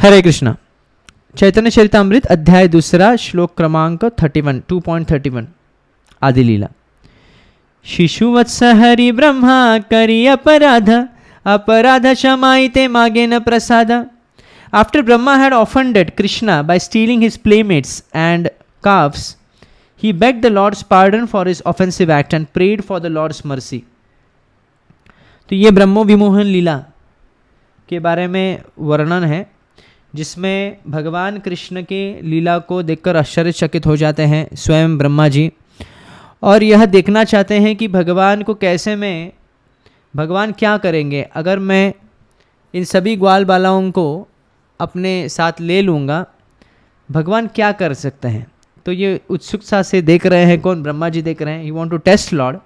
हरे कृष्णा। चैतन्य चरितामृत अध्याय 2 श्लोक क्रमांक 31 2.31 आदि लीला। शिशुवत्स हरि ब्रह्मा करी अपराध, अपराध क्षमाईते मागे न प्रसाद। After Brahma had offended Krishna by stealing his playmates and calves, he begged the Lord's pardon for his offensive act and prayed for the Lord's mercy. तो ये ब्रह्मो विमोहन लीला के बारे में वर्णन है, जिसमें भगवान कृष्ण के लीला को देखकर आश्चर्यचकित हो जाते हैं स्वयं ब्रह्मा जी, और यह देखना चाहते हैं कि भगवान को कैसे में भगवान क्या करेंगे अगर मैं इन सभी ग्वाल बालाओं को अपने साथ ले लूँगा, भगवान क्या कर सकते हैं। तो ये उत्सुकता से देख रहे हैं, कौन? ब्रह्मा जी देख रहे हैं। He want to test lord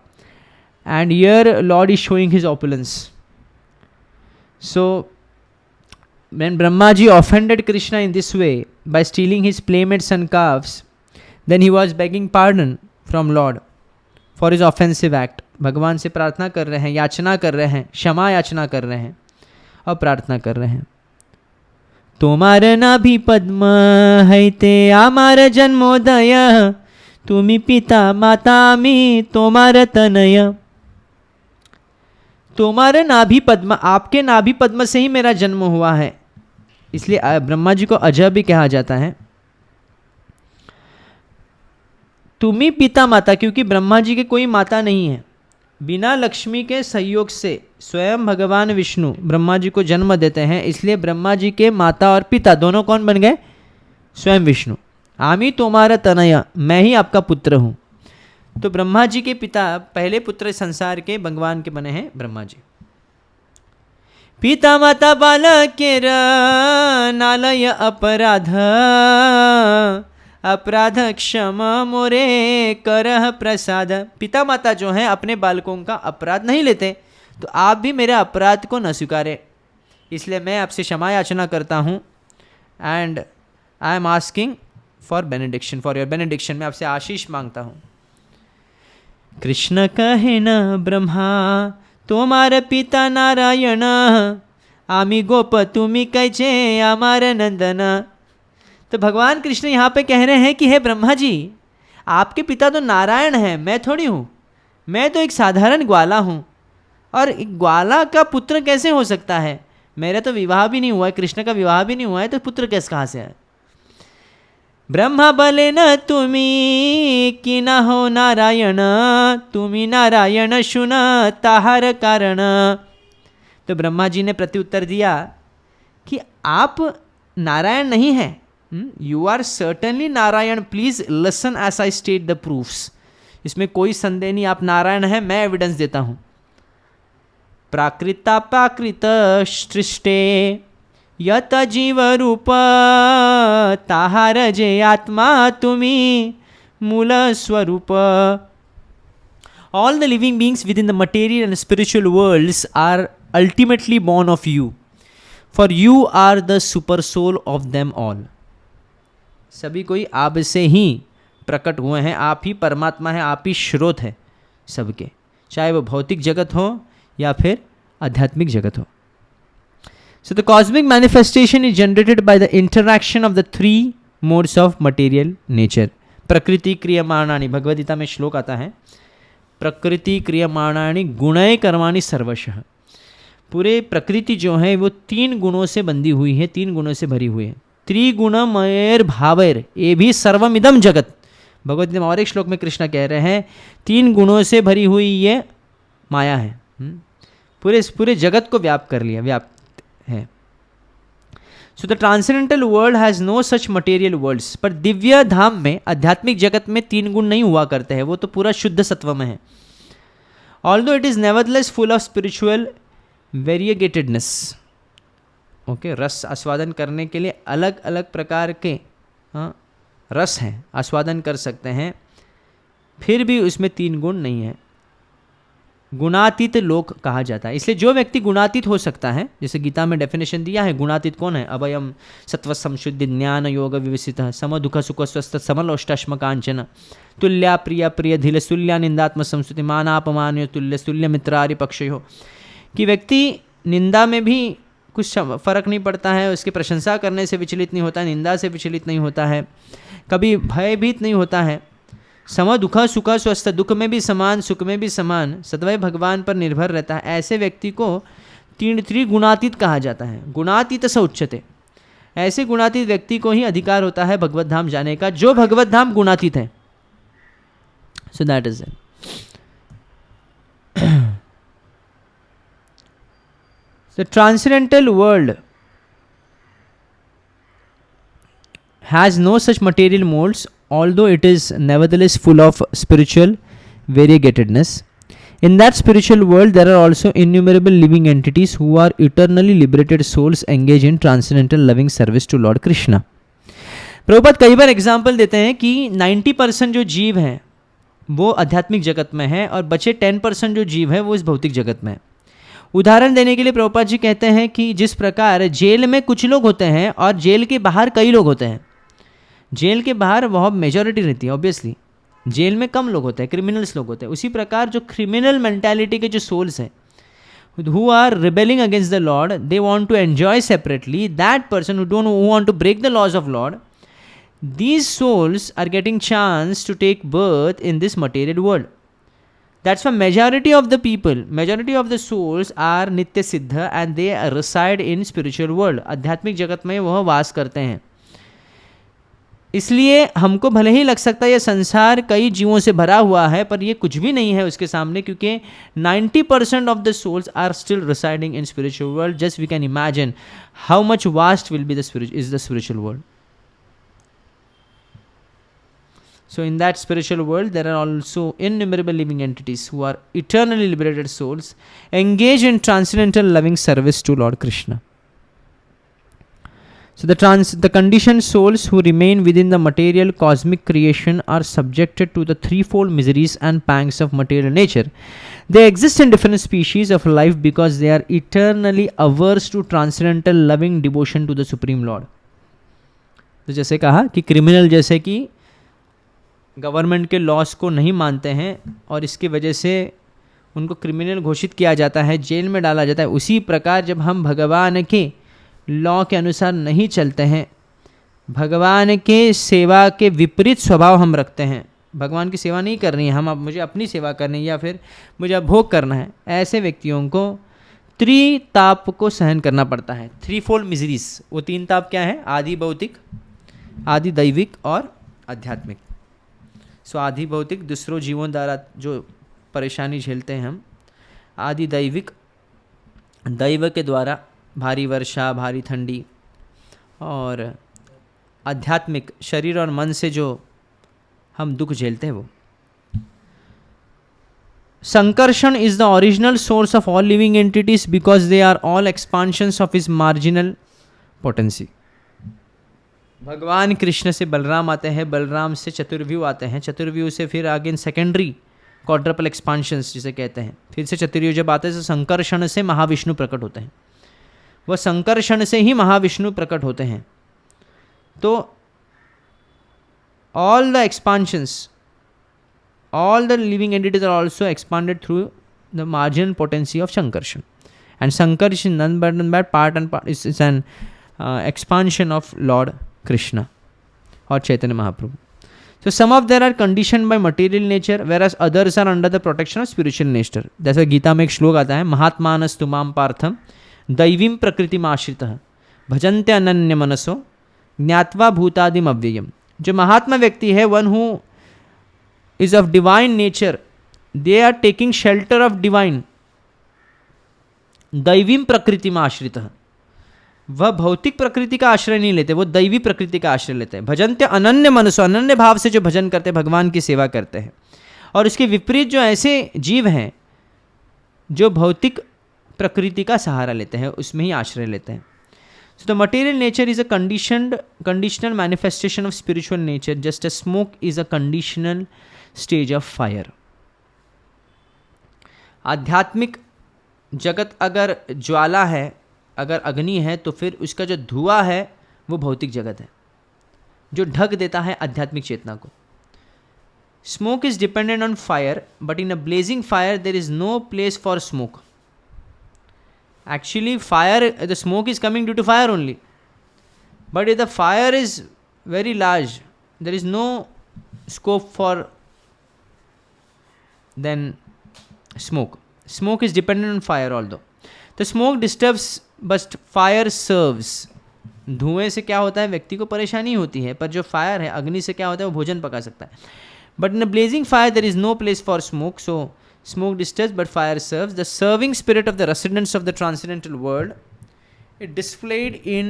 and here lord is showing his opulence. So when Brahma ji offended Krishna in this way by stealing his playmates and calves, then he was begging pardon from Lord for his offensive act. भगवान से प्रार्थना कर रहे हैं, याचना कर रहे हैं, क्षमा याचना कर रहे हैं और प्रार्थना कर रहे हैं। तोमार नाभि पद्म हैते आमार जन्मोदय, तुमी पिता माता मी तोमार तनय। तोमार नाभि पद्म, आपके नाभि पद्म से ही मेरा जन्म हुआ है, इसलिए ब्रह्मा जी को अजय भी कहा जाता है। तुमी पिता माता, क्योंकि ब्रह्मा जी के कोई माता नहीं है। बिना लक्ष्मी के सहयोग से स्वयं भगवान विष्णु ब्रह्मा जी को जन्म देते हैं, इसलिए ब्रह्मा जी के माता और पिता दोनों कौन बन गए? स्वयं विष्णु। आमी तोमारा तनया, मैं ही आपका पुत्र हूँ। तो ब्रह्मा जी के पिता, पहले पुत्र संसार के भगवान के बने हैं ब्रह्मा जी। पिता माता बालकेर नालय अपराध, अपराध क्षमा मोरे करह प्रसाद। पिता माता जो हैं अपने बालकों का अपराध नहीं लेते, तो आप भी मेरे अपराध को न स्वीकारें, इसलिए मैं आपसे क्षमा याचना करता हूँ। And I am asking for benediction, for your benediction, मैं आपसे आशीष मांगता हूँ। कृष्ण कहे न ब्रह्मा तोमार पिता नारायण, आमी गोप तुमी कैचे आमार नंदन। तो भगवान कृष्ण यहाँ पे कह रहे हैं कि हे ब्रह्मा जी, आपके पिता तो नारायण हैं, मैं थोड़ी हूँ, मैं तो एक साधारण ग्वाला हूँ, और एक ग्वाला का पुत्र कैसे हो सकता है? मेरा तो विवाह भी नहीं हुआ है, कृष्ण का विवाह भी नहीं हुआ है, तो पुत्र कैसे कहाँ से है? ब्रह्मा बले न तुमी कि न हो नारायण, तुमी नारायण सुन ताहार कारण। तो ब्रह्मा जी ने प्रत्युत्तर दिया कि आप नारायण नहीं हैं। You are certainly Narayan, please listen as I state the proofs. इसमें कोई संदेह नहीं, आप नारायण हैं, मैं एविडेंस देता हूं। प्राकृता प्राकृत सृष्टे यत जीव रूप, ताहार जे आत्मा तुमी मूल स्वरूप। All the living beings within the material and spiritual worlds are ultimately born of you, for you are the super soul of them all. सभी कोई आप से ही प्रकट हुए हैं, आप ही परमात्मा है, आप ही स्रोत है सबके, चाहे वो भौतिक जगत हो या फिर आध्यात्मिक जगत हो। So the cosmic manifestation is generated by the interaction of the three modes of material nature. प्रकृति क्रियमाणानि, भगवद गीता में श्लोक आता है, प्रकृति क्रियमाणानि गुणय कर्माणि सर्वशः। पूरे प्रकृति जो है वो 3 गुणों से बंधी हुई है, 3 गुणों से भरी हुई है। त्रिगुणमयर भावैर ये भी सर्वमिदम जगत। भगवद गीता में और एक श्लोक में कृष्ण कह रहे हैं 3 गुणों से भरी हुई ये माया है, पूरे जगत को व्याप्त कर लिया, व्याप्त है। So the transcendental world has no such material worlds. पर दिव्य धाम में, आध्यात्मिक जगत में 3 गुण नहीं हुआ करते हैं, वो तो पूरा शुद्ध सत्व में है। Although it is nevertheless full of spiritual variegatedness. Okay, रस आस्वादन करने के लिए अलग अलग प्रकार के रस हैं, आस्वादन कर सकते हैं, फिर भी उसमें 3 गुण नहीं है। गुणातीत लोक कहा जाता है। इसलिए जो व्यक्ति गुणातीत हो सकता है, जैसे गीता में डेफिनेशन दिया है, गुणातीत कौन है? अभयम सत्व संशुद्धि ज्ञान योग विविसित सम दुख सुख स्वस्थ समलोष्टाश्म कांचन तुल्या प्रिय प्रिय धिल तुल्या निंदात्म संस्तुति मानापमान तुल्य तुल्य मित्रारि पक्षयो। कि व्यक्ति निंदा में भी कुछ फ़र्क नहीं पड़ता है, उसकी प्रशंसा करने से विचलित नहीं होता है, निंदा से विचलित नहीं होता है, कभी भयभीत नहीं होता है, सम दुख सुख स्वस्थ, दुख में भी समान सुख में भी समान, सदैव भगवान पर निर्भर रहता है, ऐसे व्यक्ति को त्रिगुणातीत कहा जाता है। गुणातीत स उच्यते, ऐसे गुणातीत व्यक्ति को ही अधिकार होता है भगवत धाम जाने का, जो भगवत धाम गुणातीत है। So that is it. The transcendental world has no such material molds, although it is nevertheless full of spiritual variegatedness. In that spiritual world, there are also innumerable living entities who are eternally liberated souls engaged in transcendental loving service to Lord Krishna. Prabhupada कई बार example देते हैं कि 90% जो जीव हैं वो आध्यात्मिक जगत में है और बचे 10% जो जीव है वो इस भौतिक जगत में है। उदाहरण देने के लिए प्रभुपाद जी कहते हैं कि जिस प्रकार जेल में कुछ लोग होते हैं और जेल के बाहर कई लोग होते हैं, जेल के बाहर बहुत मेजॉरिटी रहती है ऑब्वियसली, जेल में कम लोग होते हैं, क्रिमिनल्स लोग होते हैं, उसी प्रकार जो क्रिमिनल मेंटालिटी के जो सोल्स हैं who are rebelling against the Lord, they want to enjoy separately, that person who want to break the laws of Lord, these souls are getting chance to take birth in this material world. That's why majority of the people, majority of the souls are nitya siddha and they reside in spiritual world. आध्यात्मिक जगत में वह वास करते हैं। इसलिए हमको भले ही लग सकता है ये संसार कई जीवों से भरा हुआ है, पर ये कुछ भी नहीं है उसके सामने, क्योंकि 90% of the souls are still residing in spiritual world. Just we can imagine how much vast will be the spiritual world. So in that spiritual world, there are also innumerable living entities who are eternally liberated souls engaged in transcendental loving service to Lord Krishna. So the conditioned souls who remain within the material cosmic creation are subjected to the threefold miseries and pangs of material nature. They exist in different species of life because they are eternally averse to transcendental loving devotion to the Supreme Lord. तो जैसे कहा कि criminal जैसे कि government के loss को नहीं मानते हैं और इसकी वजह से उनको क्रिमिनल घोषित किया जाता है, जेल में डाला जाता है, उसी प्रकार जब हम भगवान के लॉ के अनुसार नहीं चलते हैं, भगवान के सेवा के विपरीत स्वभाव हम रखते हैं, भगवान की सेवा नहीं करनी है, हम अब मुझे अपनी सेवा करनी है या फिर मुझे अब भोग करना है, ऐसे व्यक्तियों को त्रिताप को सहन करना पड़ता है। थ्री फोल्ड मिजरीज, वो तीन ताप क्या है? आदि भौतिक, आदि दैविक और आध्यात्मिक। सो आदि भौतिक दूसरों जीवों द्वारा जो परेशानी झेलते हैं हम, आदि दैविक दैव के द्वारा भारी वर्षा, भारी ठंडी, और आध्यात्मिक शरीर और मन से जो हम दुख झेलते हैं वो। Sankarshan is the original source of all living entities because they are all expansions of his marginal potency. भगवान कृष्ण से बलराम आते हैं, बलराम से चतुर्व्यूह आते हैं, चतुर्व्यूह से फिर आगे सेकेंडरी क्वाड्रपल एक्सपांशंस जिसे कहते हैं, फिर से चतुर्व्यूह जब आते हैं तो संकर्षण से महाविष्णु प्रकट होते हैं, वह संकर्षण से ही महाविष्णु प्रकट होते हैं। तो all the expansions, all the living entities are also expanded through the marginal potency of Sankarshan. And Sankarshan, none but part and part, is an expansion of Lord Krishna or Chaitanya Mahaprabhu. So some of them are conditioned by material nature, whereas others are under the protection of spiritual nature. जैसे गीता में एक श्लोक आता है, महात्मानस्तु माम पार्थम दैवीं प्रकृतिम आश्रितः भजन्ते अनन्य मनसो ज्ञात्वा भूतादिम अव्ययम। जो महात्मा व्यक्ति है, one who is of divine nature, they are taking shelter of divine, दैवीं प्रकृति में आश्रित। वह भौतिक प्रकृति का आश्रय नहीं लेते, वो दैवी प्रकृति का आश्रय लेते हैं। भजन्ते अनन्य मनसो, अनन्य भाव से जो भजन करते हैं, भगवान की सेवा करते हैं। और इसके विपरीत जो ऐसे जीव हैं जो भौतिक प्रकृति का सहारा लेते हैं, उसमें ही आश्रय लेते हैं। So the material nature is a conditional manifestation of spiritual nature, just as smoke is a conditional stage of fire. आध्यात्मिक जगत अगर ज्वाला है, अगर अग्नि है, तो फिर उसका जो धुआं है वो भौतिक जगत है, जो ढक देता है आध्यात्मिक चेतना को। Smoke is dependent on fire, but in a blazing fire there is no place for smoke. Actually, fire, the smoke is coming due to fire only. But if the fire is very large, there is no scope for then smoke. Smoke is dependent on fire although. The smoke disturbs but fire serves. धुएं से क्या होता है, व्यक्ति को परेशानी होती है, पर जो फायर है, अग्नि से क्या होता है, वो भोजन पका सकता है. But in a blazing fire there is no place for smoke, so smoke disturbs but fire serves. The serving spirit of the residents of the transcendental world, it displayed in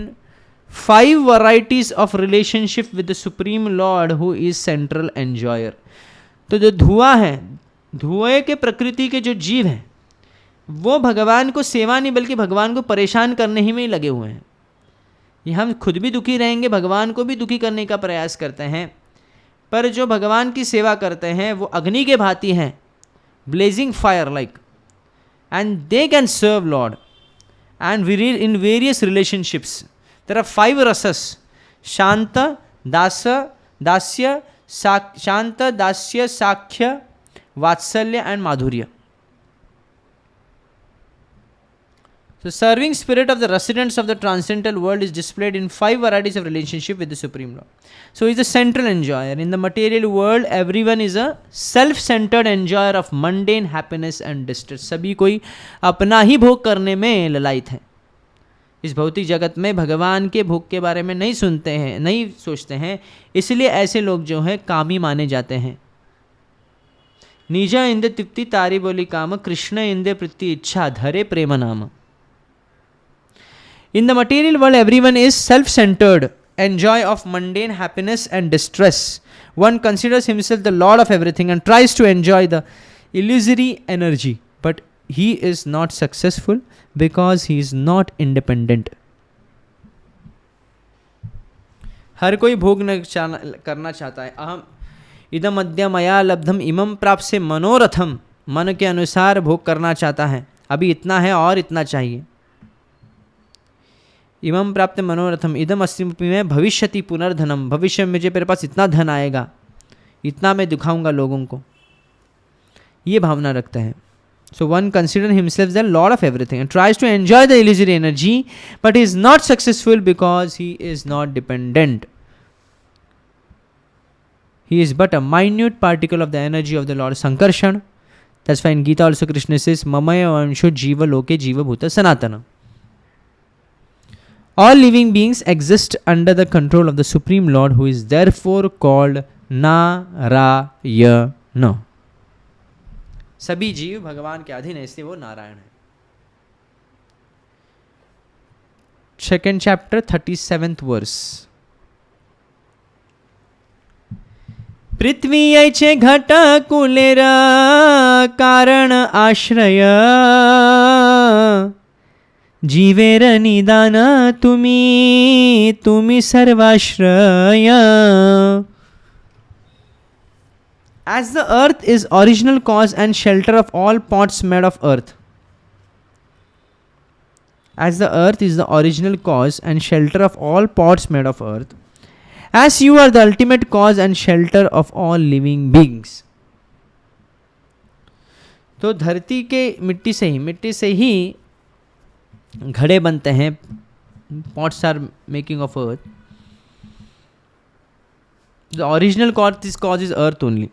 5 varieties of relationship with the Supreme Lord who is central enjoyer. तो जो धुआं है, धुएं के प्रकृति के जो जीव हैं, वो भगवान को सेवा नहीं बल्कि भगवान को परेशान करने ही में ही लगे हुए हैं. ये हम खुद भी दुखी रहेंगे, भगवान को भी दुखी करने का प्रयास करते हैं, पर जो भगवान की सेवा करते हैं वो अग्नि के भांति हैं, blazing fire like, and they can serve Lord and in various relationships. There are 5 rasas: shanta, dasa, dasya, shanta, dasya, sakhya, vatsalya and madhurya. So serving spirit of the residents of the transcendental world is displayed in 5 varieties of relationship with the Supreme Lord. So he is the central enjoyer. In the material world, everyone is a self-centered enjoyer of mundane happiness and distress. सभी कोई अपना ही भोग करने में ललायित है. इस भौतिक जगत में भगवान के भोग के बारे में नहीं सुनते हैं, नहीं सोचते हैं, इसलिए ऐसे लोग जो हैं कामी माने जाते हैं. निज इंद्र तृप्ति तारी बोली काम, कृष्ण इंद्र प्रीति इच्छा धरे प्रेम नाम. In the material world, everyone is self-centered, enjoy of mundane happiness and distress. One considers himself the lord of everything and tries to enjoy the illusory energy, but he is not successful because he is not independent. हर कोई भोग करना चाहता है. अहम इदम अद्य मया लब्धम इमम प्राप्त से मनोरथम, मन के अनुसार भोग करना चाहता है. अभी इतना है और इतना चाहिए. इमम प्राप्त मनोरथम इदम अस्मि में भविष्यति पुनर्धनम, भविष्य में मुझे मेरे पास इतना धन आएगा, इतना मैं दिखाऊंगा लोगों को, ये भावना रखता है. So one consider himself the lord of everything and tries to enjoy the illusory energy, but he is not successful because he is not dependent. He is but a minute particle of the energy of the lord Sankarshan. That's why in Gita also Krishna says ममय अंशो जीव लोके जीवभूत सनातन. All living beings exist under the control of the Supreme Lord, who is therefore called Narayana. सभी जीव भगवान के अधीन है, इसलिए वो नारायण है. Second chapter, 37th verse. पृथ्वी ऐचे घट कुलेरा कारण आश्रय, जीवेर निदान तुम्ही सर्वाश्रय. As the earth is original cause and shelter of all pots made of earth. As the earth is the original cause and shelter of all pots made of earth. As you are the ultimate cause and shelter of all living beings. तो धरती के मिट्टी से ही घड़े बनते हैं. Pots are making of earth. The original cause is earth only.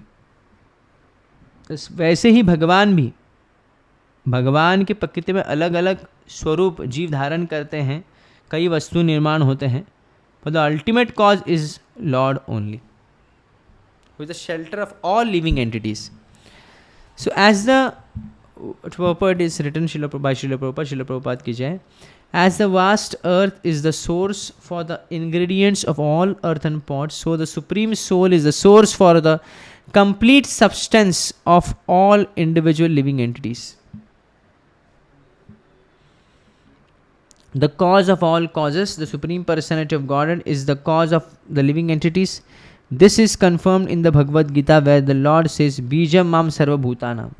वैसे ही भगवान भी, भगवान की प्रकृति में अलग अलग स्वरूप जीव धारण करते हैं, कई वस्तु निर्माण होते हैं, पर the ultimate cause is lord only, who is the shelter of all living entities. So as the purport is written by Srila Prabhupada ki jai. As the vast earth is the source for the ingredients of all earthen pots, so the Supreme Soul is the source for the complete substance of all individual living entities. The cause of all causes, the Supreme Personality of Godhead, is the cause of the living entities. This is confirmed in the Bhagavad Gita, where the Lord says, Bijam mam sarva bhutanam.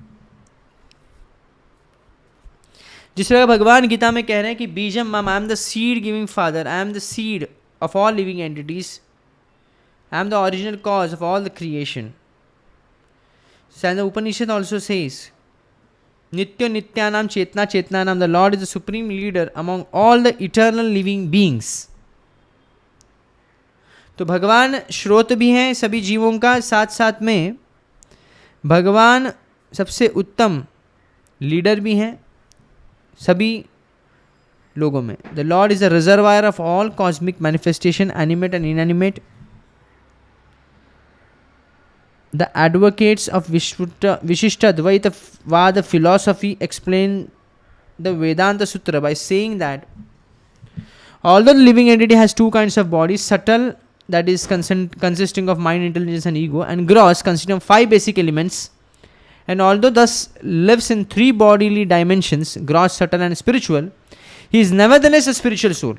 जिस तरह भगवान गीता में कह रहे हैं कि बीजम मम, I am the seed giving father, I am the seed of all living entities, I am the original cause of all the creation. And the Upanishad also says Nitya Nityanam Chetna Chetnanam. The Lord is the supreme leader among all the eternal living beings. तो भगवान स्रोत भी हैं सभी जीवों का, साथ साथ में भगवान सबसे उत्तम लीडर भी हैं सभी लोगों में. The Lord is the reservoir of all cosmic manifestation, animate and inanimate. The advocates of विशिष्ट द्वैतवाद philosophy explain the Vedanta Sutra by saying that although the living entity has two kinds of bodies, subtle, that is consisting of mind, intelligence and ego, and gross, consisting of 5 basic elements, and although thus lives in 3 bodily dimensions, gross, subtle and spiritual, he is nevertheless a spiritual soul.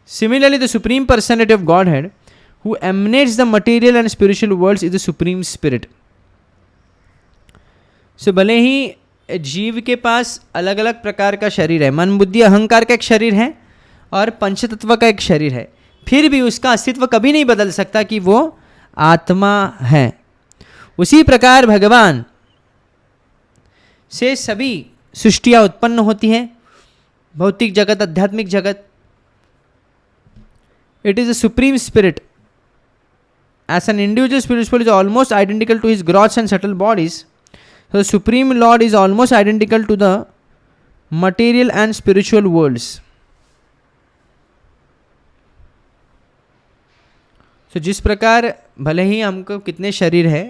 Similarly, the Supreme Personality of Godhead, who emanates the material and spiritual worlds, is the Supreme Spirit. So, भले ही जीव के पास अलग अलग प्रकार का शरीर है, मन बुद्धि अहंकार का एक शरीर है और पंचतत्व का एक शरीर है, फिर भी उसका अस्तित्व कभी नहीं बदल सकता कि वो आत्मा है. उसी प्रकार भगवान से सभी सृष्टियां उत्पन्न होती हैं, भौतिक जगत, आध्यात्मिक जगत. It is a supreme spirit. As an individual spirit is almost identical to his gross and subtle bodies, so the Supreme Lord is almost identical to the material and spiritual worlds. So जिस प्रकार भले ही हमको कितने शरीर है,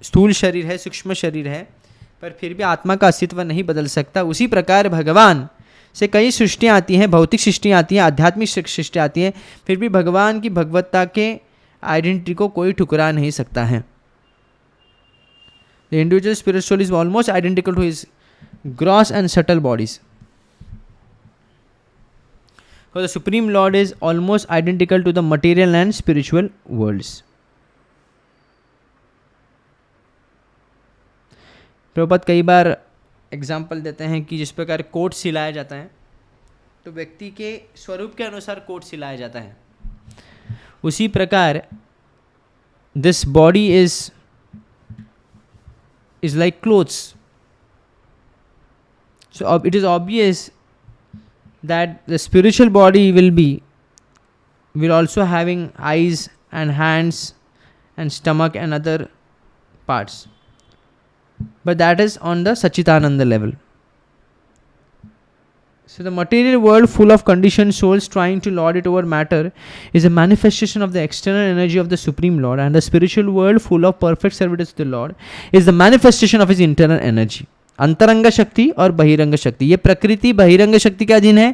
स्थूल शरीर है, सूक्ष्म शरीर है, पर फिर भी आत्मा का अस्तित्व नहीं बदल सकता, उसी प्रकार भगवान से कई सृष्टियाँ आती हैं, भौतिक सृष्टियाँ आती हैं, आध्यात्मिक सृष्टियाँ आती हैं, फिर भी भगवान की भगवत्ता के आइडेंटिटी को कोई ठुकरा नहीं सकता है. The individual spirit soul is almost identical to his gross and subtle bodies. So the Supreme Lord is almost identical to the material and spiritual worlds. Prabhupada कई बार एग्जाम्पल देते हैं कि जिस प्रकार कोट सिलाया जाता है तो व्यक्ति के स्वरूप के अनुसार कोट सिलाया जाता है, उसी प्रकार this body is like clothes. So it is obvious that the spiritual body will also having eyes and hands and stomach and other parts, but that is on the Sachitananda level. So the material world full of conditioned souls trying to lord it over matter is a manifestation of the external energy of the Supreme Lord, and the spiritual world full of perfect service to the Lord is the manifestation of his internal energy. अंतरंग शक्ति और बहिरंग शक्ति, ये प्रकृति बहिरंग शक्ति के अधीन है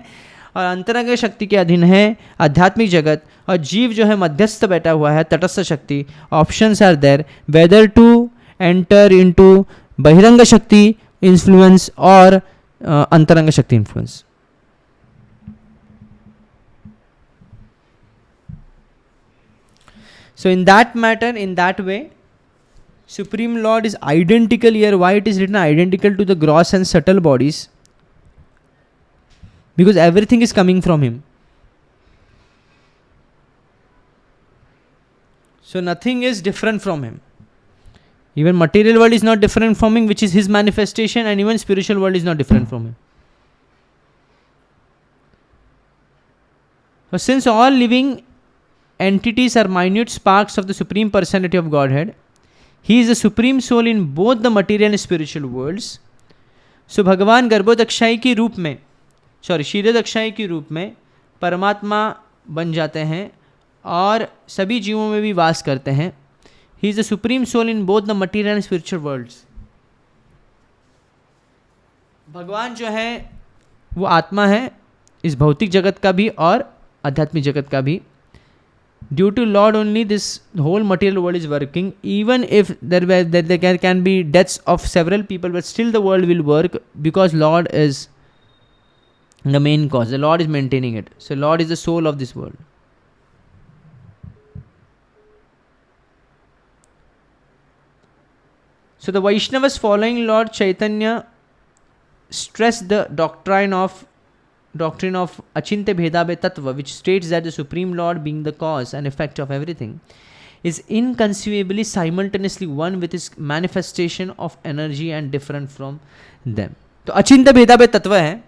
और अंतरंग शक्ति के अधीन है आध्यात्मिक जगत, और जीव जो है मध्यस्थ बैठा हुआ है तटस्थ शक्ति. Options are there whether to enter into बहिरंग शक्ति इन्फ्लुएंस और अंतरंग शक्ति influence. So in that matter, in that way, Supreme Lord is identical here. Why it is written identical to the gross and subtle bodies? Because everything is coming from him. So nothing is different from him. Even material world is not different from him, which is his manifestation, and even spiritual world is not different from him. So since all living entities are minute sparks of the Supreme Personality of Godhead, he is the Supreme Soul in both the material and spiritual worlds. So भगवान गर्भोदक्षाई के रूप में क्षीरोदक्षाई के रूप में परमात्मा बन जाते हैं और सभी जीवों में भी वास करते हैं. He is the Supreme Soul in both the material and spiritual worlds. भगवान जो है वो आत्मा है इस भौतिक जगत का भी और आध्यात्मिक जगत का भी. Due to Lord only this whole material world is working. Even if there can be deaths of several people, but still the world will work because Lord is the main cause. The Lord is maintaining it. So Lord is the soul of this world. So the Vaishnavas following Lord Chaitanya stress the doctrine of doctrine of Achintya Bhedabhe Tattva, which states that the Supreme Lord, being the cause and effect of everything, is inconceivably simultaneously one with his manifestation of energy and different from them. तो अचिंत्य भेदाभेद तत्व है,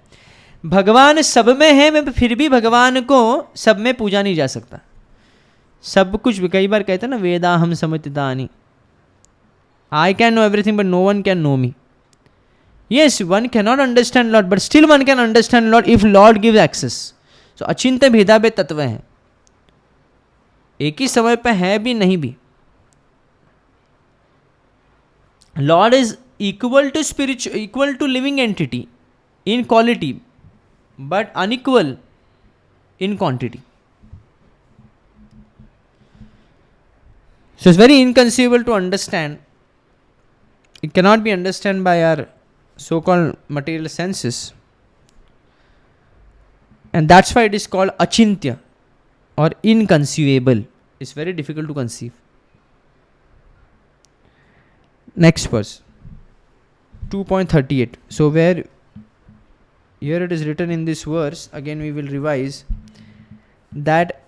भगवान सब में है, मैं फिर भी भगवान को सब में पूजा नहीं जा सकता. सब कुछ, कई बार कहते हैं ना, वेदा हम समतिदानी, I can know everything but no one can know me. Yes, one cannot understand Lord, but still one can understand Lord if Lord gives access. So अचिंत्य भेदाभेद तत्व है, एक ही समय पे है भी नहीं भी. Lord is equal to spiritual, equal to living entity in quality, but unequal in quantity. So it's very inconceivable to understand. It cannot be understood by our so-called material senses, and that's why it is called achintya or inconceivable. It's very difficult to conceive. Next verse 2.38. So where here it is written in this verse, again we will revise that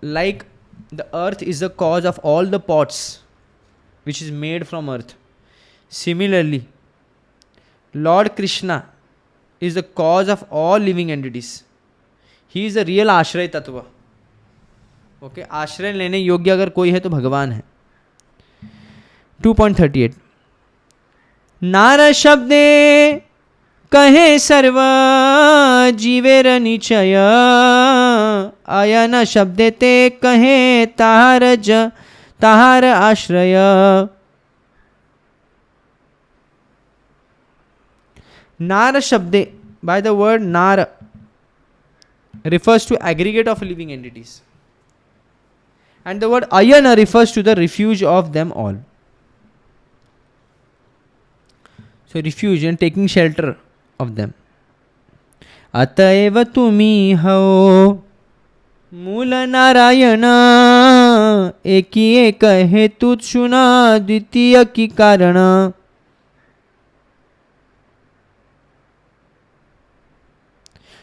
like the earth is the cause of all the pots which is made from earth, similarly Lord Krishna is the cause of all living entities. He is the real आश्रय तत्व. Okay, आश्रय लेने योग्य अगर कोई है तो भगवान है. 2.38. नार शब्दे कहे सर्व जीवेर निचय, अयन शब्दे ते कहे ताहार आश्रय. Nara Shabde, by the word Nara, refers to aggregate of living entities, and the word Ayana refers to the refuge of them all. So refuge and taking shelter of them. Ataiva tumi ho Mula Narayana, eki ek hetu chuna ditiya ki karana.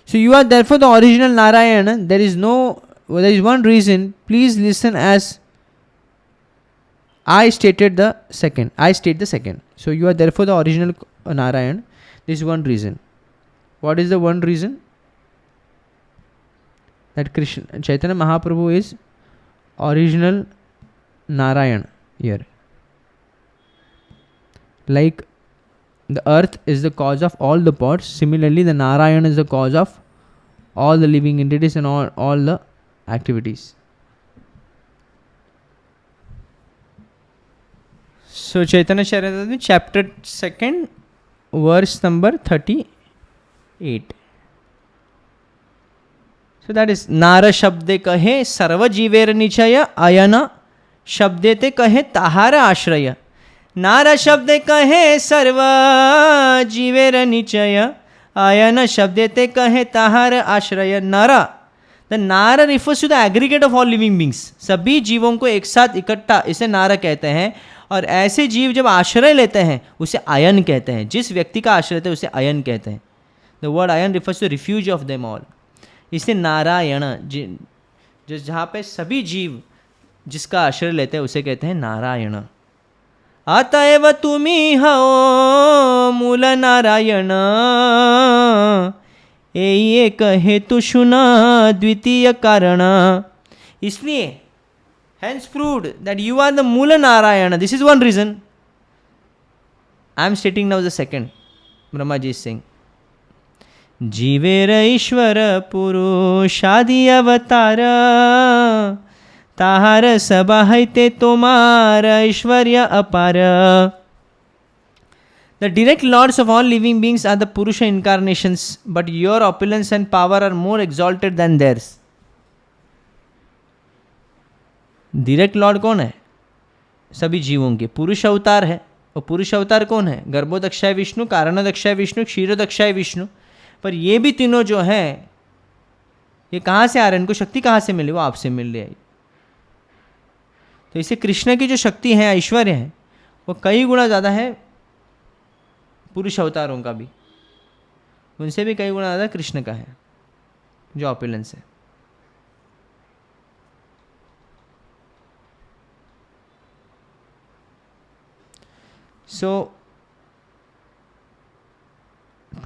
So you are therefore the original Narayana. There is one reason. Please listen as I stated the second. I state the second. So you are therefore the original Narayana. This is one reason. What is the one reason? That Krishna, Chaitanya Mahaprabhu is original Narayana here. Like the earth is the cause of all the pots, similarly the Narayana is the cause of all the living entities and all the activities. So Chaitanya Charitamrita chapter 2 verse number 38. So that is Nara Shabde kahe sarva jiver nichaya, ayana Shabde te kahe tahara ashraya. Nara Shabde kahe sarva jiver nichaya, ayana Shabde te kahe tahara ashraya. Nara, the Nara refers to the aggregate of all living beings. सभी जीवों को एक साथ इकट्ठा इसे नारा कहते हैं, और ऐसे जीव जब आश्रय लेते हैं उसे आयन कहते हैं. जिस व्यक्ति का आश्रय लेते हैं उसे आयन कहते हैं. द वर्ड आयन refers to refuge of them all. इसलिए नारायण जहाँ पे सभी जीव जिसका आश्रय लेते हैं उसे कहते हैं नारायण. अतएव तुमी हो मूल नारायण, एक हेतु सुना द्वितीय कारण. इसलिए hence proved that you are the Mula Narayana. This is one reason. I am stating now the second. Brahmaji is saying, जीवेर ईश्वर पुरुषादि अवतार, ताहार सबा हैते तोमार ऐश्वर्य अपार. The direct lords of all living beings are the Purusha incarnations, but your opulence and power are more exalted than theirs. Direct Lord कौन है? सभी जीवों के पुरुष अवतार है. और पुरुष अवतार कौन है? गर्भोदक्षाय विष्णु, कारणोदक्षाय विष्णु, क्षीरोदक्षाय विष्णु. पर ये भी तीनों जो हैं ये कहाँ से आ रहे हैं? इनको शक्ति कहाँ से मिली? वो आपसे मिल रही है. तो इसे कृष्ण की जो शक्ति है, ऐश्वर्य है, वो कई गुना ज़्यादा है पुरुष अवतारों का भी. उनसे भी कई गुना ज़्यादा कृष्ण का है जो ऑपुलेंस है. सो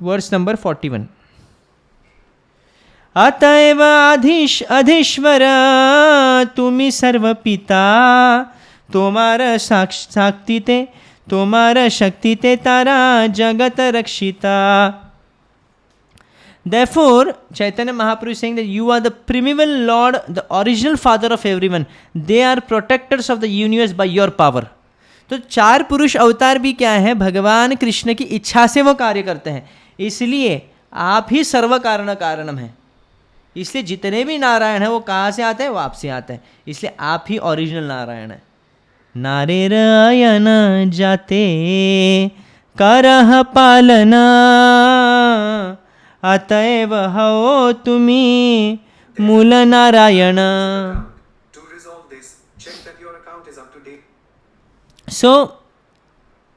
वर्स नंबर 41. अतएव अधीश्वर तुम्ही सर्व पिता, तुम्हारा शक्ति ते, तुम्हारा शक्ति ते तारा जगत रक्षिता. Therefore, Chaitanya Mahaprabhu is saying that you are the primeval Lord, the original father of everyone. They are protectors of the universe by your power. तो 4 पुरुष अवतार भी क्या है? भगवान कृष्ण की इच्छा से वो कार्य करते हैं. इसलिए आप ही सर्व कारण कारणम है. इसलिए जितने भी नारायण हैं वो कहाँ से आते हैं? वो आपसे आते हैं. इसलिए आप ही ओरिजिनल नारायण हैं. नारायण जाते करह पालना, अतएव हो तुम्ही मूल नारायण. सो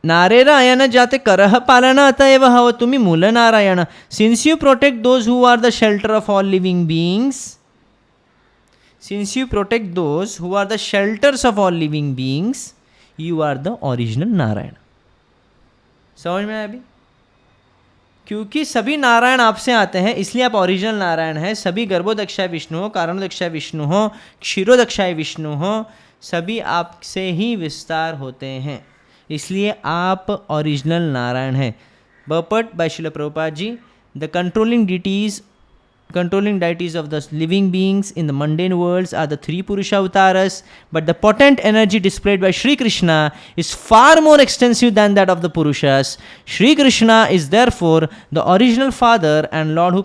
नारायण जाते करह पालना, अतएव हो तुम्ही मूल Narayan. Since you protect those who are the shelter of all living beings, since you protect those who are the shelters of all living beings, you are the original Narayan. समझ में आया अभी? क्योंकि सभी नारायण आपसे आते हैं इसलिए आप ओरिजिनल नारायण हैं. सभी गर्भोदक्षाय विष्णु हो, कारणोदक्षाय विष्णु हो, क्षीरोदक्षाय विष्णु हो, सभी आपसे ही विस्तार होते हैं. इसलिए आप ओरिजिनल नारायण हैं. Purport by Srila Prabhupada ji. The controlling deities of the living beings in the mundane worlds are the 3 Purusha avatars, but the potent energy displayed by Shri Krishna is far more extensive than that of the Purushas. Shri Krishna is therefore the original Father and Lord who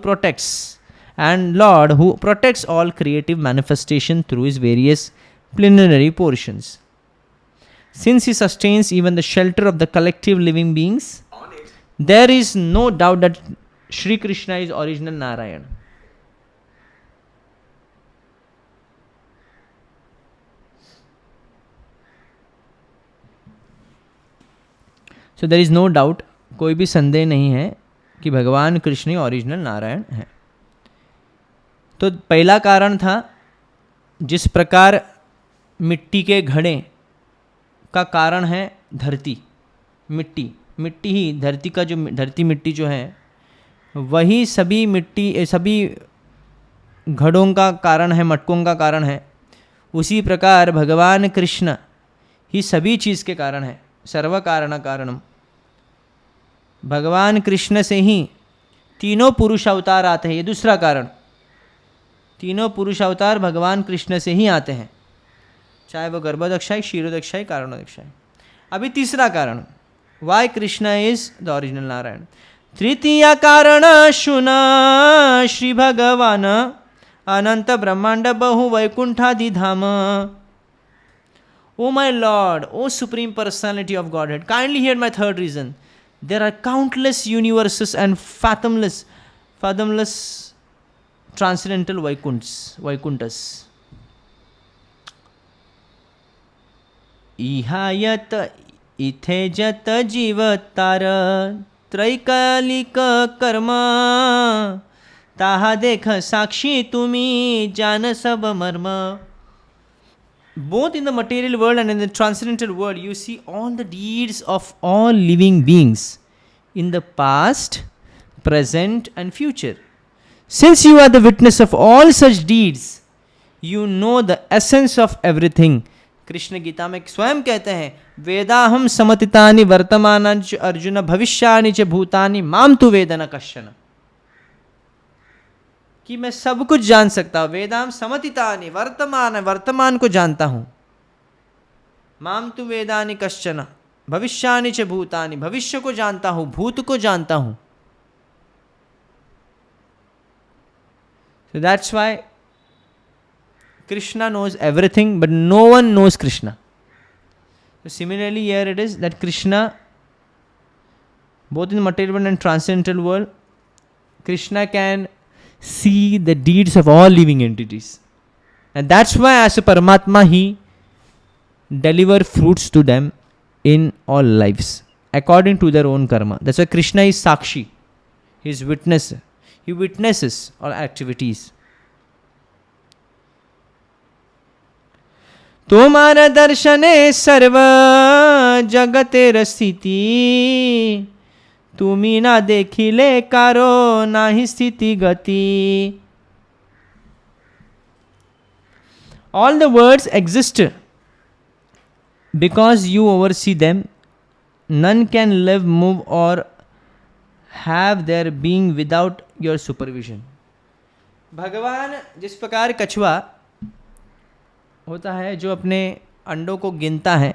protects all creative manifestation through his various plenary portions. Since he sustains even the shelter of the collective living beings, there is no doubt that Shri Krishna is original Narayan. So there is no doubt, कोई भी संदेह नहीं है कि भगवान कृष्ण ही original Narayan है. तो पहला कारण था, जिस प्रकार मिट्टी के घड़े का कारण है धरती, मिट्टी ही धरती का, जो धरती मिट्टी जो है वही सभी घड़ों का कारण है, मटकों का कारण है. उसी प्रकार भगवान कृष्ण ही सभी चीज़ के कारण है. सर्व कारण कारणम. भगवान कृष्ण से ही तीनों पुरुष अवतार आते हैं. ये दूसरा कारण. तीनों पुरुष अवतार भगवान कृष्ण से ही आते हैं, चाहे वो गर्भोदक्षाय, क्षीरोदक्षाय, कारणोदक्षाय. अभी तीसरा कारण, why Krishna is the original Narayan. तृतीय कारण शुना श्री भगवान अनंत ब्रह्मांड बहु वैकुंठादि धाम. O my Lord, O Supreme Personality of Godhead, kindly hear my third reason. There are countless universes and fathomless transcendental Vaikunthas. इहायत इथे जत जीवतार त्रैकालिक कर्म, ताहा देख साक्षी तुम्ही जान सब मर्म. Both in the material world and in the transcendental world, you see all the deeds of all living beings in the past, present and future. Since you are the witness of all such deeds, you know the essence of everything. Krishna Gita में स्वयं कहते हैं, वेदाहम समतितानि वर्तमानानि अर्जुन भविष्यानि च भूतानि माम तु वेद न कश्चन. कि मैं सब कुछ जान सकता हूँ. वेदाम समतितानि, वर्तमान को जानता हूँ. माम तु वेदानि कश्चन, भविष्यानि च भूतानि, भविष्य को जानता हूँ, भूत को जानता हूँ. So that's why Krishna knows everything, but no one knows Krishna. So similarly here it is that Krishna, both in the material world and transcendental world, Krishna can see the deeds of all living entities. And that's why as a Paramatma he deliver fruits to them in all lives according to their own karma. That's why Krishna is Sakshi. His witness, he witnesses all activities. तुम्हार दर्शने सर्व जगतेर स्थिति, तुमी ना देखिले कारो नाही स्थिति गति. All the words exist because you oversee them. None can live, move or have their being without your supervision. भगवान जिस प्रकार कछुआ होता है जो अपने अंडों को गिनता है,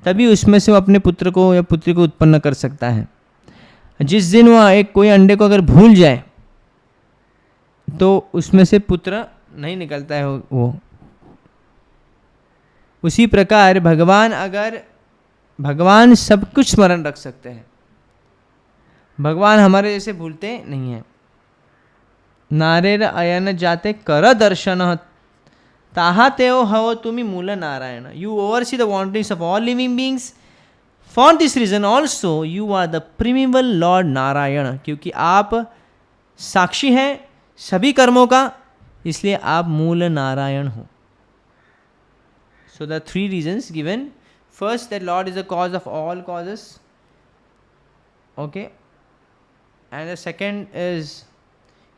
तभी उसमें से वो अपने पुत्र को या पुत्री को उत्पन्न कर सकता है. जिस दिन वह एक कोई अंडे को अगर भूल जाए तो उसमें से पुत्र नहीं निकलता है वो. उसी प्रकार भगवान सब कुछ स्मरण रख सकते हैं. भगवान हमारे जैसे भूलते नहीं हैं. नारेर अयन जाते कर दर्शन ताहा तेओ हवो तुमी मूल Narayan. You oversee the wantings of all living beings. For this reason also you are the primeval lord Narayan. क्योंकि आप साक्षी हैं सभी कर्मों का, इसलिए आप मूल नारायण हो. So the three reasons given. First, that Lord is the cause of all causes. Okay. And the second is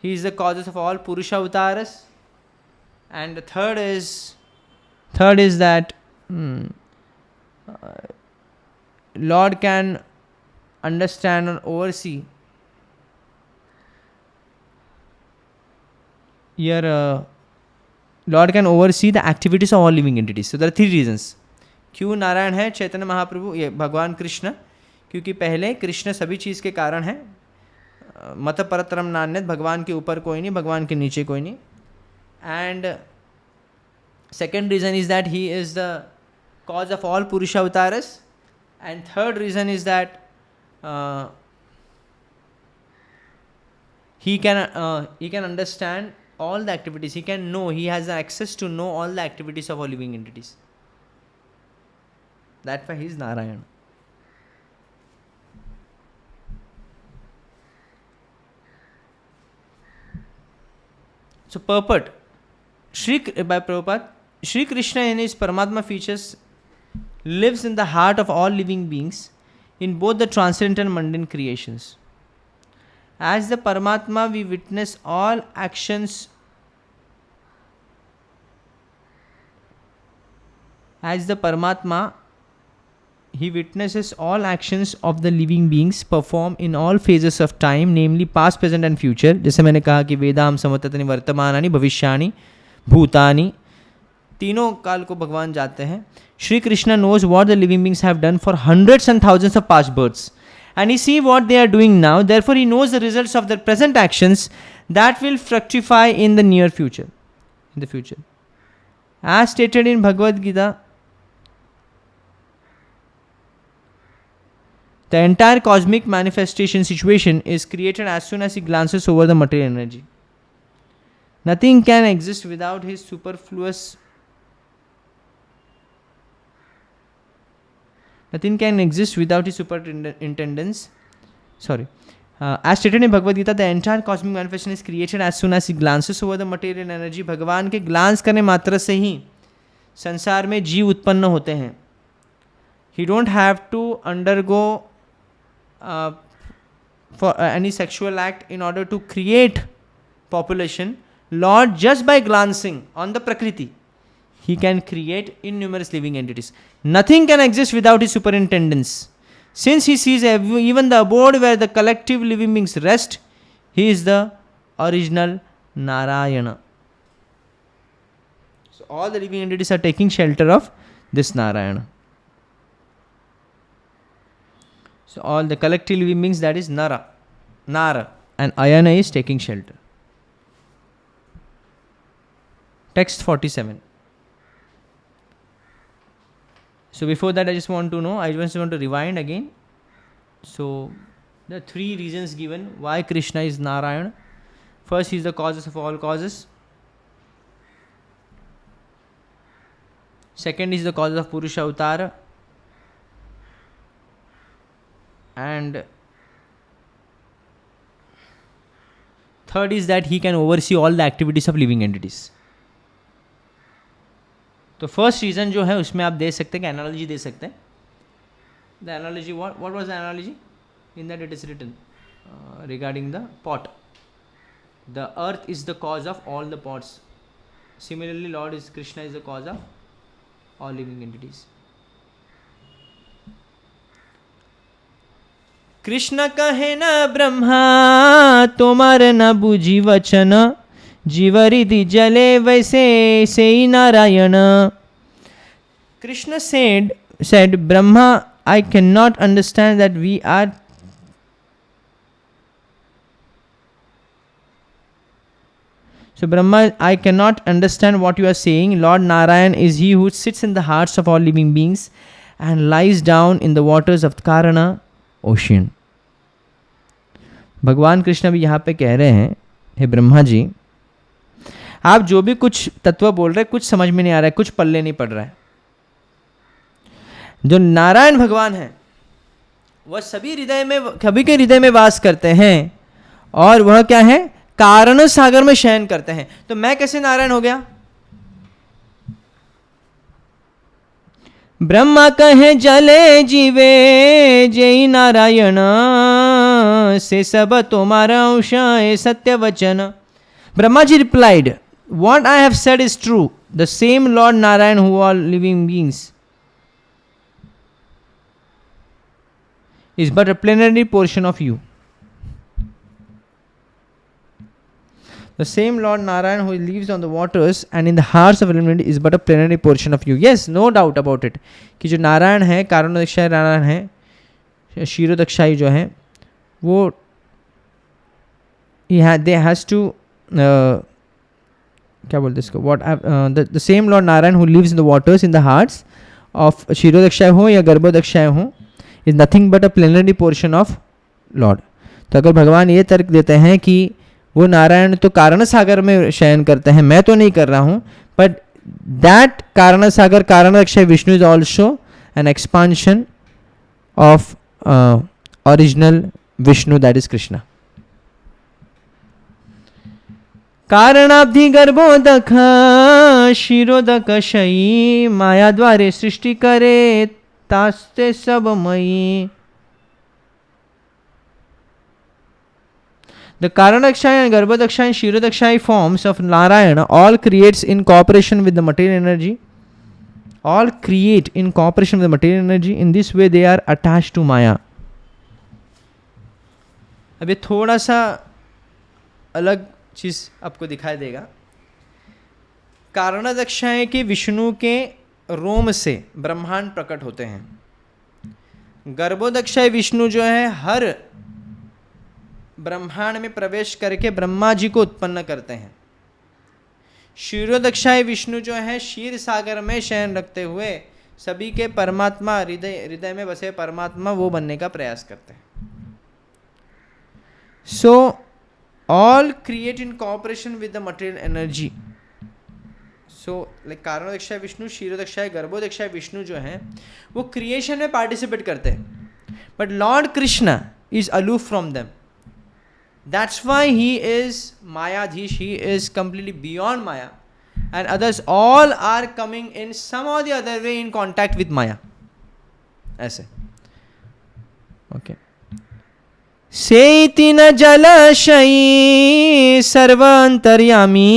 He is the causes of all Purusha Avataras. And the third is that Lord can understand and oversee Lord can oversee the activities of all living entities. So there are three reasons. क्यों नारायण है चैतन्य महाप्रभु, ये भगवान कृष्ण? क्योंकि पहले कृष्ण सभी चीज़ के कारण है. मत परतरम नान्यत, भगवान के ऊपर कोई नहीं, भगवान के नीचे कोई नहीं. And second reason is that he is the cause of all पुरुष अवतारस. And third reason is that he can understand all the activities. He can know, he has access to know all the activities of all living entities. That's why he is Narayana. So purport by Prabhupada, Shri Krishna in his Paramatma features lives in the heart of all living beings in both the transcendental and mundane creations. As the Paramatma, we witness all actions. As the Paramatma, he witnesses all actions of the living beings perform in all phases of time, namely past, present and future. जैसे मैंने कहा कि वेदाम समवर्ततानि वर्तमानानि भविष्यानि भूतानि, तीनों काल को भगवान जानते हैं. Shri Krishna knows what the living beings have done for hundreds and thousands of past births. And he sees what they are doing now. Therefore, he knows the results of their present actions that will fructify in the near future. In the future, as stated in Bhagavad Gita, the entire cosmic manifestation situation is created as soon as he glances over the material energy. Nothing can exist without his superfluous. Nothing can exist without his superintendence. As stated in Bhagavad Gita, the entire cosmic manifestation is created as soon as he glances over the material energy. भगवान के glance करने मात्र से ही संसार में जीव उत्पन्न होते हैं. He don't have to undergo for any sexual act in order to create population. Lord, just by glancing on the Prakriti, he can create innumerable living entities. Nothing can exist without his superintendence. Since he sees even the abode where the collective living beings rest, he is the original Narayana. So all the living entities are taking shelter of this Narayana. So all the collective living beings, that is Nara, and Ayana is taking shelter. Text 47. So before that, I just want to rewind again. So the three reasons given why Krishna is Narayana. First, he is the causes of all causes. Second is the cause of Purusha Avatara. And third is that he can oversee all the activities of living entities. तो first reason जो है उसमें आप दे सकते हैं कि analogy दे सकते हैं. The analogy what was the analogy in that it is written regarding the pot. The earth is the cause of all the pots. Similarly, Lord is Krishna is the cause of all living entities. Krishna कहे न ब्रह्मा तोमर न बुझी वचन, जीवरिधि जले वैसे से Narayan. Krishna said Brahma, I cannot understand that we are. So Brahma, I cannot understand what you are saying. Lord Narayan is he who sits in the hearts of all living beings and lies down in the waters of Karana ocean. भगवान कृष्ण भी यहाँ पे कह रहे हैं, हे ब्रह्मा जी, आप जो भी कुछ तत्व बोल रहे हैं कुछ समझ में नहीं आ रहा है, कुछ पल्ले नहीं पड़ रहा है. जो नारायण भगवान है वह सभी के हृदय में वास करते हैं और वह क्या है, कारण सागर में शयन करते हैं. तो मैं कैसे नारायण हो गया? ब्रह्मा कहे जले जीवे जय नारायण, से सब तुम्हारा अंश है सत्य वचन. Brahma ji replied, what I have said is true. The same Lord Narayan who all living beings is but a plenary portion of you. The same Lord Narayan who lives on the waters and in the hearts of living is but a plenary portion of you. Yes, no doubt about it. कि जो नारायण है, कारणोदक्षाय नारायण है, क्षीरोदक्षाई जो है, वो they has to क्या बोलते इसको, what the same Lord Narayan who lives in the waters in the hearts of क्षीरोदक्षाय हो या गर्भोदक्षाय हो is nothing but a plenary portion of Lord. तो अगर भगवान ये तर्क देते हैं कि वो नारायण तो कारण सागर में शयन करते हैं, मैं तो नहीं कर रहा हूं, बट दैट कारण सागर कारण अक्षय Vishnu is also an expansion of original Vishnu, that is Krishna. कारणाब्धि गर्भोदक शिरोदक शयी, माया द्वारे सृष्टि करे तास्ते सब मयी. The Karanakshayi and Garbhodakshayi and Shirodakshayi forms of Narayana all creates in cooperation with the material energy. All create in cooperation with the material energy. In this way they are attached to Maya. अब ये थोड़ा सा अलग चीज़ आपको दिखाई देगा. कारणदक्षाएं के विष्णु के रोम से ब्रह्मांड प्रकट होते हैं. गर्भोदक्षाय विष्णु जो है हर ब्रह्मांड में प्रवेश करके ब्रह्मा जी को उत्पन्न करते हैं. क्षीरोदक्षाय विष्णु जो है क्षीर सागर में शयन रखते हुए सभी के परमात्मा, हृदय में बसे परमात्मा वो बनने का प्रयास करते हैं. So all create in cooperation with the material energy. So like Karanodakshayi Vishnu, Kshirodakshayi, Garbhodakshayi Vishnu जो है वो क्रिएशन में पार्टिसिपेट करते हैं, but lord Krishna is aloof from them. That's why he is Mayadhish, he is completely beyond Maya, and others all are coming in some or the other way in contact with Maya. ऐसे. Okay. सेति न जलशयी सर्वांतर्यामी,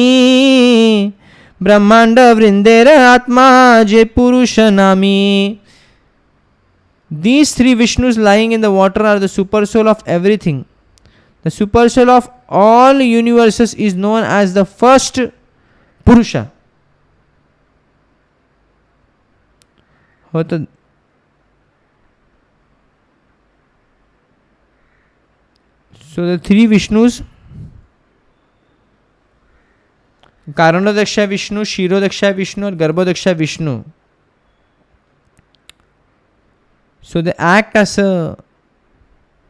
ब्रह्मांड वृंदेर आत्मा जे पुरुष नामी. These three Vishnus lying in the water are the super soul of everything. The super soul of all universes is known as the first Purusha. So the three Vishnus, Karanodaksha Vishnu, Shirodaksha Vishnu और Garbhodaksha Vishnu, so they act as a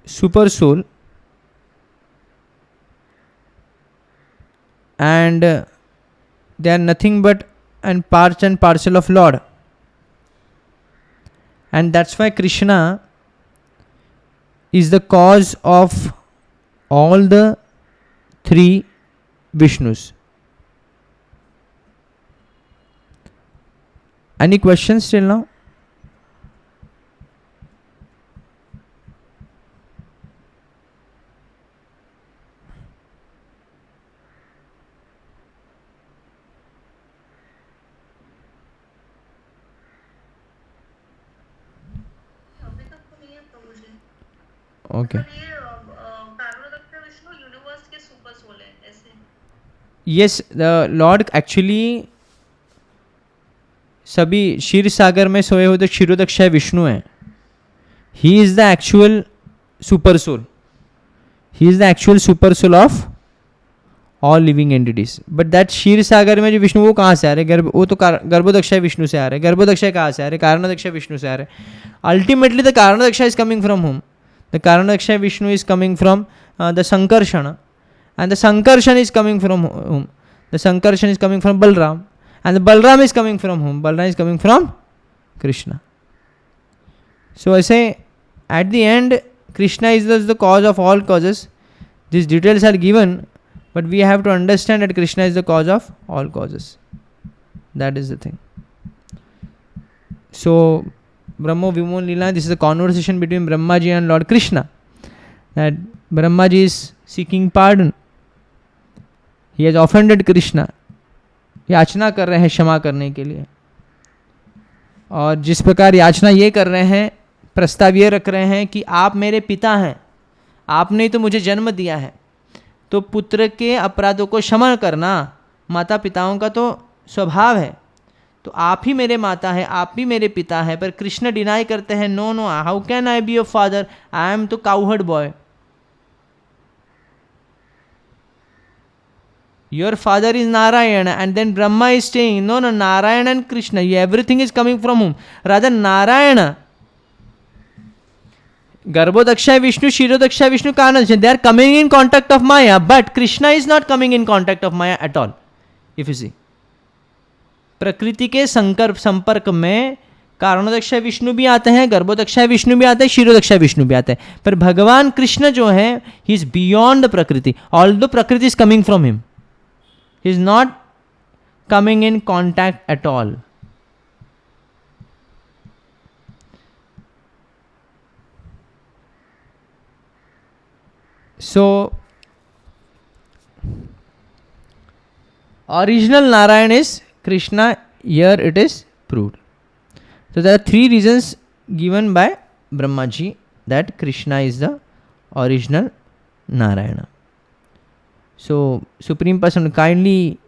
super soul and they are nothing but an part and parcel of Lord. And that's why Krishna is the cause of all the three Vishnus. Any questions till now? Okay. Yes, the Lord actually सभी क्षीर सागर में सोए हुए तो क्षीरोदक्षाय विष्णु हैं. He is the actual super soul. He is the actual super soul of all living entities. But that Kshir Sagar में जो विष्णु वो कहाँ से आ रहे? वो तो गर्भोदक्षाय विष्णु से आ रहे. गर्भोदक्षाय कहाँ से आ रहे? कारणोदक्षाय विष्णु से आ रहे. Ultimately the Karanodakshayi is coming from whom? The Karanodakshayi Vishnu is coming from the Sankarshan, and the sankarshan is coming from whom? The sankarshan is coming from Balram, and the Balram is coming from whom? Balram is coming from Krishna. So I say at the end Krishna is the cause of all causes. These details are given, but we have to understand that Krishna is the cause of all causes. That is the thing. So Brahmo Vimon Leela, this is a conversation between Brahmaji and Lord Krishna, that Brahmaji is seeking pardon. He has offended Krishna. याचना कर रहे हैं क्षमा करने के लिए. और जिस प्रकार याचना ये कर रहे हैं, प्रस्ताव ये रख रहे हैं कि आप मेरे पिता हैं, आपने तो मुझे जन्म दिया है, तो पुत्र के अपराधों को क्षमा करना माता पिताओं का तो स्वभाव है. तो आप ही मेरे माता है, आप ही मेरे पिता है. पर कृष्ण डिनाई करते हैं, no no, how can I be your father? I am तो cowherd boy. Your father is Narayana, and then Brahma is saying, no, Narayana and Krishna, everything is coming from whom? Rather, Narayana. Garbhodakshay Vishnu, Kshirodakshay Vishnu, Karnadakshay, they are coming in contact of Maya, but Krishna is not coming in contact of Maya at all. If you see, प्रकृति के संपर्क में कारणोदक्षय विष्णु भी आते हैं, गर्भोदक्षय विष्णु भी आते हैं, क्षीरोदक्षय विष्णु भी आते हैं. पर भगवान कृष्ण जो है, ही इज बियॉन्ड द प्रकृति. ऑल्दो प्रकृति is coming from him, he is not coming in contact at all. So original Narayan is Krishna. Here it is proved. So there are three reasons given by Brahmaji that Krishna is the original Narayana. So Supreme Person kindly